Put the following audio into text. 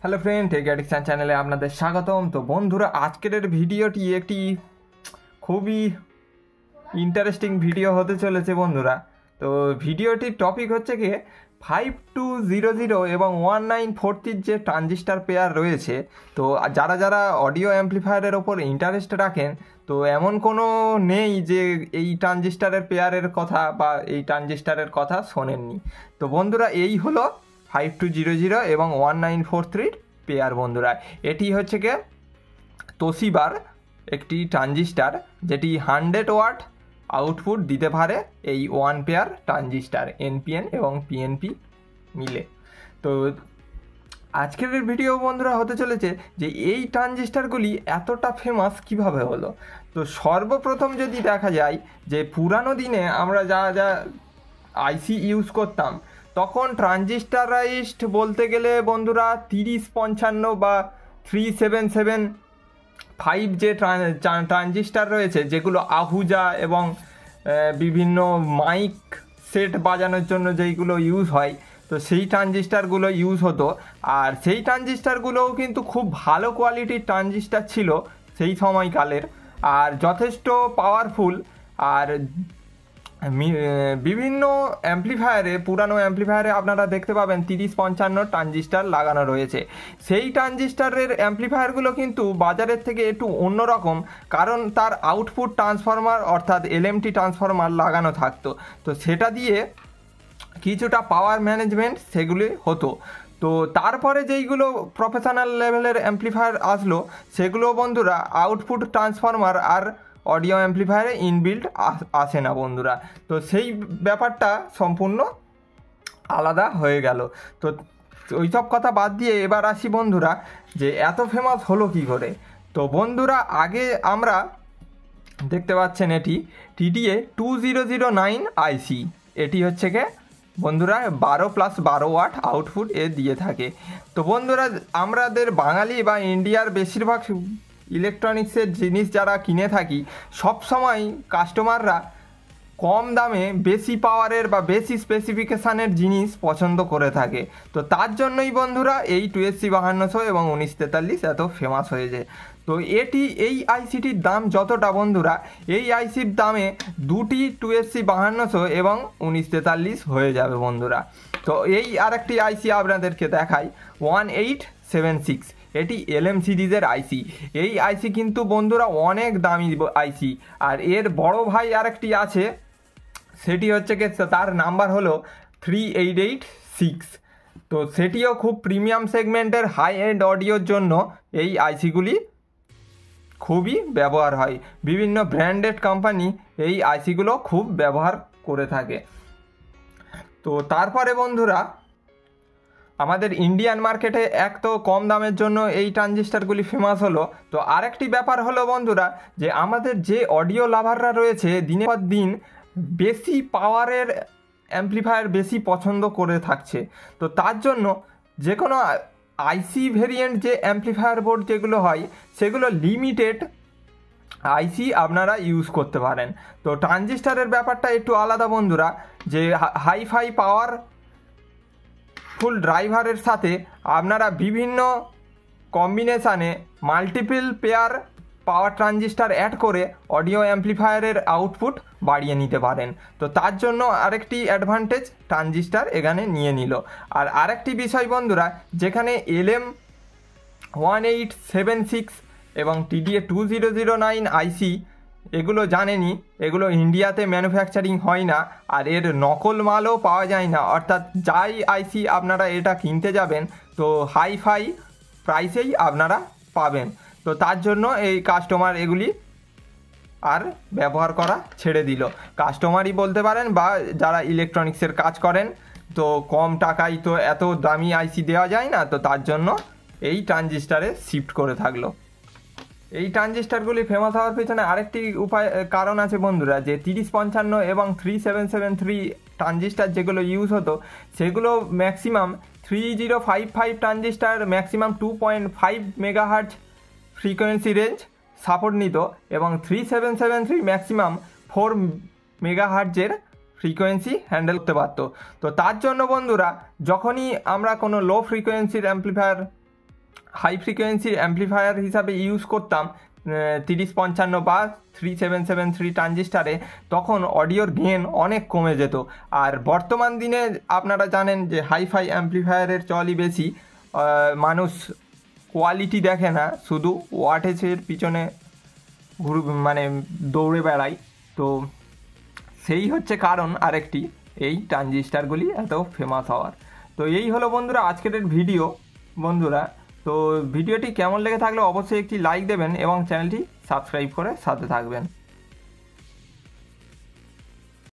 Hello friend, take addiction চ্যানেলে আপনাদের স্বাগতম। তো বন্ধুরা, আজকের ভিডিওটি একটি খুবই ইন্টারেস্টিং ভিডিও হতে চলেছে বন্ধুরা। তো ভিডিওটির টপিক হচ্ছে কি 5200 এবং 1940 যে ট্রানজিস্টার পেয়ার রয়েছে, তো যারা যারা অডিও অ্যাম্প্লিফায়ারের ওপর ইন্টারেস্ট রাখেন, তো এমন কোনো নেই যে এই ট্রানজিস্টারের পেয়ারের কথা বা এই ট্রানজিস্টারের কথা শোনেননি। তো বন্ধুরা, এই হলো 5200 এবং 1943 পেয়ার বন্ধুরা। এটি হচ্ছে কি তোশিবার একটি ট্রানজিস্টার, যেটি 100 ওয়াট আউটপুট দিতে পারে এই ওয়ান পেয়ার ট্রানজিস্টার এনপিএন এবং পিএনপি মিলে। তো আজকের ভিডিও বন্ধুরা হতে চলেছে যে এই ট্রানজিস্টারগুলি এতটা ফেমাস কিভাবে হলো। তো সর্বপ্রথম যদি দেখা যায় যে পুরানো দিনে আমরা যা যা আইসি ইউজ করতাম, তখন ট্রানজিস্টারাইজড বলতে গেলে বন্ধুরা 3055 বা 3775 যে ট্রানজিস্টার রয়েছে, যেগুলো আহুজা এবং বিভিন্ন মাইক সেট বাজানোর জন্য যেইগুলো ইউজ হয়, তো সেই ট্রানজিস্টারগুলো ইউজ হতো। আর সেই ট্রানজিস্টারগুলোও কিন্তু খুব ভালো কোয়ালিটির ট্রানজিস্টার ছিল সেই সময়কালের, আর যথেষ্ট পাওয়ারফুল। আর বিভিন্ন অ্যাম্প্লিফায়ারে, পুরানো অ্যাম্প্লিফায়ারে আপনারা দেখতে পাবেন 3055 ট্রানজিস্টার লাগানো রয়েছে। সেই ট্রানজিস্টারের অ্যাম্প্লিফায়ারগুলো কিন্তু বাজারের থেকে একটু অন্যরকম, কারণ তার আউটপুট ট্রান্সফরমার অর্থাৎ এলএমটি ট্রান্সফরমার লাগানো থাকতো। তো সেটা দিয়ে কিছুটা পাওয়ার ম্যানেজমেন্ট সেগুলি হতো। তো তারপরে যেইগুলো প্রফেশনাল লেভেলের অ্যাম্প্লিফায়ার আসলো, সেগুলো বন্ধুরা আউটপুট ট্রান্সফরমার আর অডিও অ্যাম্প্লিফায়ারে ইনবিল্ট আসে না বন্ধুরা। তো সেই ব্যাপারটা সম্পূর্ণ আলাদা হয়ে গেল। তো ওই সব কথা বাদ দিয়ে এবার আসি বন্ধুরা, যে এত ফেমাস হলো কী করে। তো বন্ধুরা, আগে আমরা দেখতে পাচ্ছেন এটি টিডিএ 2009 আইসি। এটি হচ্ছে কে বন্ধুরা 12+12 ওয়াট আউটপুট এ দিয়ে থাকে। তো বন্ধুরা, আমাদের বাঙালি বা ইন্ডিয়ার বেশিরভাগ ইলেকট্রনিক্সের জিনিস যারা কিনে থাকি, সব সময় কাস্টমাররা কম দামে বেশি পাওয়ারের বা বেশি স্পেসিফিকেশানের জিনিস পছন্দ করে থাকে। তো তার জন্যই বন্ধুরা এই 2SC5200 এবং 1943 এত ফেমাস হয়েছে। তো এই আইসিটির দাম যতটা বন্ধুরা, এই আইসির দামে দুটি 2SC5200 এবং 1943 হয়ে যাবে বন্ধুরা। তো এই আরেকটি আইসি আপনাদেরকে দেখাই, 1876। এটি এলএম সিরিজের আইসি। এই আইসি কিন্তু বন্ধুরা অনেক দামি আইসি। আর এর বড় ভাই আরেকটি আছে, সেটি হচ্ছে কি তার নাম্বার হলো 3886। তো সেটিও খুব প্রিমিয়াম সেগমেন্টের হাই এন্ড অডিওর জন্য এই আইসিগুলি খুবই ব্যবহার হয়। বিভিন্ন ব্র্যান্ডেড কোম্পানি এই আইসিগুলো খুব ব্যবহার করে থাকে। তো তারপরে বন্ধুরা, আমাদের ইন্ডিয়ান মার্কেটে এক তো কম দামের জন্য এই ট্রানজিস্টারগুলি ফেমাস হলো। তো আরেকটি ব্যাপার হলো বন্ধুরা, যে আমাদের যে অডিও লাভাররা রয়েছে দিনের পর দিন বেশি পাওয়ারের অ্যাম্প্লিফায়ার বেশি পছন্দ করে থাকছে। তো তার জন্য যে কোনো আইসি ভেরিয়েন্ট যে অ্যাম্প্লিফায়ার বোর্ড যেগুলো হয়, সেগুলো লিমিটেড আইসি আপনারা ইউজ করতে পারেন। তো ট্রানজিস্টারের ব্যাপারটা একটু আলাদা বন্ধুরা, যে হাইফাই পাওয়ার ফুল ড্রাইভারের সাথে আপনারা বিভিন্ন কম্বিনেশানে মাল্টিপল পেয়ার পাওয়ার ট্রানজিস্টার অ্যাড করে অডিও অ্যাম্প্লিফায়ারের আউটপুট বাড়িয়ে নিতে পারেন। তো তার জন্য আরেকটি অ্যাডভান্টেজ ট্রানজিস্টার এখানে নিয়ে নিল। আর আরেকটি বিষয় বন্ধুরা, যেখানে LM1876 এবং TDA 2009 আইসি, এগুলো জানেনই, এগুলো ইন্ডিয়াতে ম্যানুফ্যাকচারিং হয় না, আর এর নকল মালও পাওয়া যায় না। অর্থাৎ যাই আইসি আপনারা এটা কিনতে যাবেন, তো হাইফাই প্রাইসেই আপনারা পাবেন। তো তার জন্য এই কাস্টমার এগুলি আর ব্যবহার করা ছেড়ে দিল। কাস্টমারই বলতে পারেন, বা যারা ইলেকট্রনিক্সের কাজ করেন, তো কম টাকায় তো এত দামি আইসি দেওয়া যায় না, তো তার জন্য এই ট্রানজিস্টারে শিফট করে থাকলো। এই ট্রানজিস্টারগুলি ফেমাস হওয়ার পেছনে আরেকটি কারণ আছে বন্ধুরা, যে 3055 এবং 3773 ট্রানজিস্টার যেগুলো ইউজ হতো, সেগুলো maximum 3055 transistor maximum 2.5 megahertz frequency range support নিত, এবং 3773 ম্যাক্সিমাম 4 মেগাহার্জের ফ্রিকোয়েন্সি হ্যান্ডেল করতে পারতো। তো তার জন্য বন্ধুরা, যখনই আমরা কোনো লো ফ্রিকোয়েন্সির অ্যাম্প্লিফায়ার হাই ফ্রিকোয়েন্সির অ্যাম্প্লিফায়ার হিসাবে ইউজ করতাম 3055 বা 3773 ট্রানজিস্টারে, তখন অডিওর গেন অনেক কমে যেত। আর বর্তমান দিনে আপনারা জানেন যে হাইফাই অ্যাম্প্লিফায়ারের চলই বেশি, মানুষ কোয়ালিটি দেখে না, শুধু ওয়াটেজের পিছনে মানে দৌড়ে বেড়ায়। তো সেই হচ্ছে কারণ আরেকটি এই ট্রানজিস্টারগুলি এত ফেমাস হওয়ার। তো এই হলো বন্ধুরা আজকের ভিডিও বন্ধুরা। তো ভিডিওটি কেমন লেগে থাকলে অবশ্যই একটি লাইক দেবেন এবং চ্যানেলটি সাবস্ক্রাইব করে সাথে থাকবেন।